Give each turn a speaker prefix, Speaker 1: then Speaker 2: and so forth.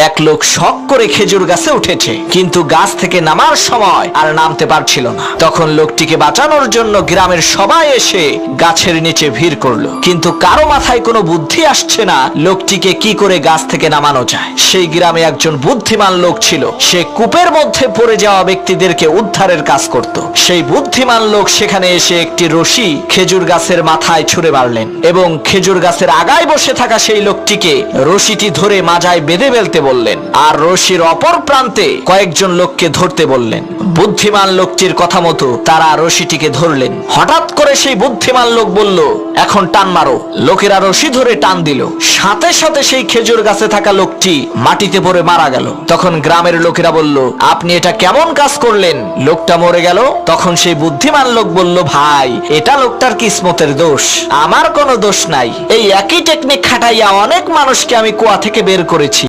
Speaker 1: এক লোক শখ করে খেজুর গাছে উঠেছে, কিন্তু গাছ থেকে নামার সময় আর নামতে পারছিল না। তখন লোকটিকে বাঁচানোর জন্য গ্রামের সবাই এসে গাছের নিচে ভিড় করলো, কিন্তু কারো মাথায় কোনো বুদ্ধি আসছে না লোকটিকে কি করে গাছ থেকে নামানো যায়। সেই গ্রামে একজন বুদ্ধিমান লোক ছিল, সে কূপের মধ্যে পড়ে যাওয়া ব্যক্তিদেরকে উদ্ধারের কাজ করত। সেই বুদ্ধিমান লোক সেখানে এসে একটি রশি খেজুর গাছের মাথায় ছুঁড়ে মারলেন এবং খেজুর গাছের আগায় বসে থাকা সেই লোকটিকে রশিটি ধরে মাজায় বেঁধে ফেলতে বললেন, আর রশির অপর প্রান্তে কয়েকজন লোককে ধরতে বললেন। বুদ্ধিমান লোকটির কথা মতো তারা রশিটিকে ধরলেন। হঠাৎ করে সেই বুদ্ধিমান লোক বলল, এখন টান মারো। লোকেরা রশি ধরে টান দিল, সাথে সাথে সেই খেজুর গাছে থাকা লোকটি মাটিতে পড়ে মারা গেল। তখন গ্রামের লোকেরা বলল, আপনি এটা কেমন কাজ করলেন, লোকটা মরে গেল। তখন সেই বুদ্ধিমান লোক বলল, ভাই এটা লোকটার কিসমতের দোষ, আমার কোনো দোষ নাই। এই একই টেকনিক খাটাইয়া অনেক মানুষকে আমি কুয়া থেকে বের করেছি।